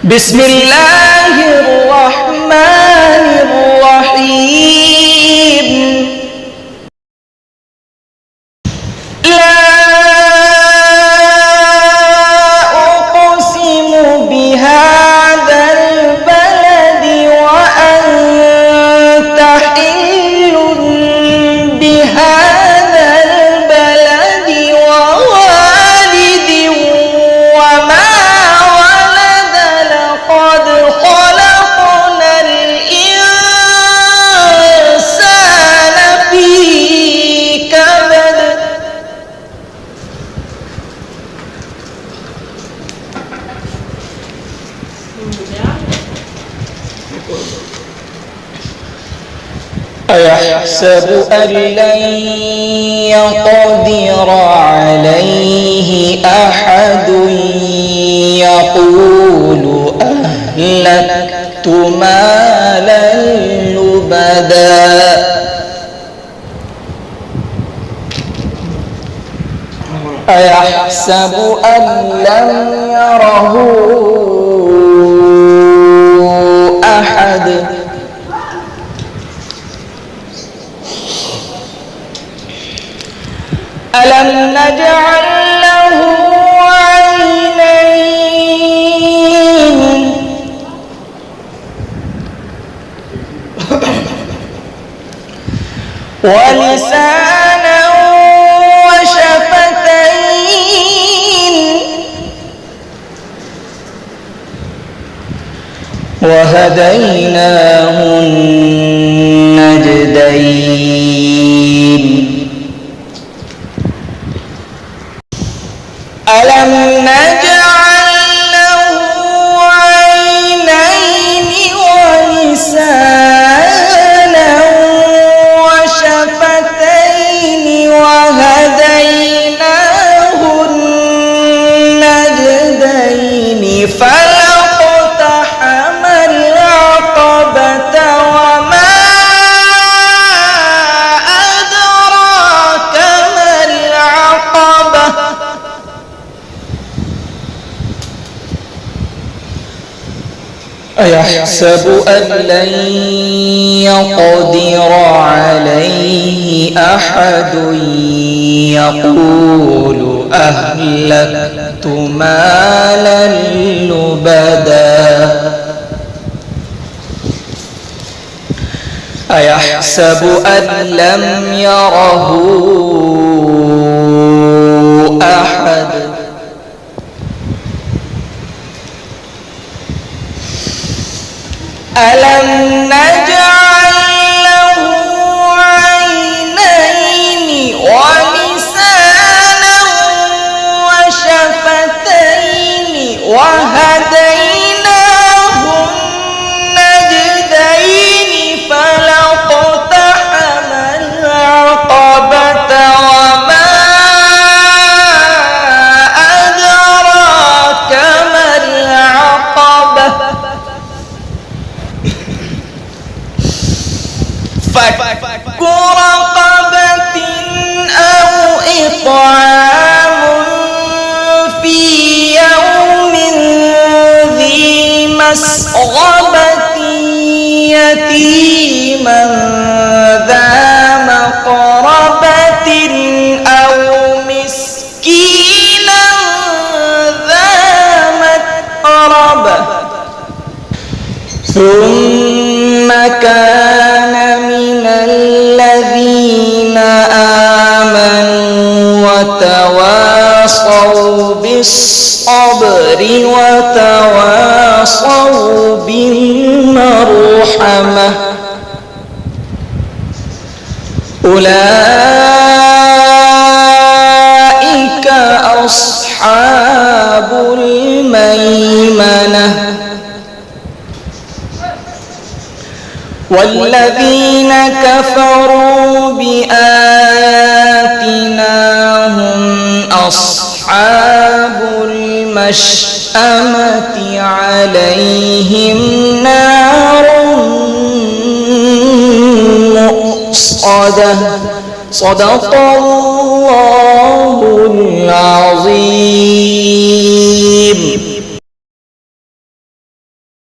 بسم الله الرحمن الرحيم. لا أقسم بهذا البلد وأنت حل بهذا البلد ووالد وما ولد لقد خلقنا الإنسان في كبد. أيحسب أن لن يقدر عليه أحد يقول أهلكت مالا لبدا أيحسب أن لم يره أحد ألم نجعل له عينين ولسانا وشفتين وهديناه النجدين ألم نجعل له عينين ولسانا وشفتين وهديناه النجدين فلاقتحم العقبة وما أدراك ما العقبة أيحسب أن لن يقدر عليه أحد يقول أهلكت مالا لبدا أيحسب أن لم يره أحد ألم نجعل له عينين ولسانا وشفتين وهديناه النجدين فلاقتحم العقبة وما أدراك ما العقبة فك رقبة أو إطعام في يوم ذي مسغبة يتيما ذا مقربة أو مسكينا ذا متربة ثم كان من الذين آمنوا وتواصوا بالصبر وتواصوا بالمرحمة أولئك أصحاب الميمنة والذين كفروا بآياتنا هم أصحاب المشأمة عليهم نار مؤصدة صدق الله العظيم.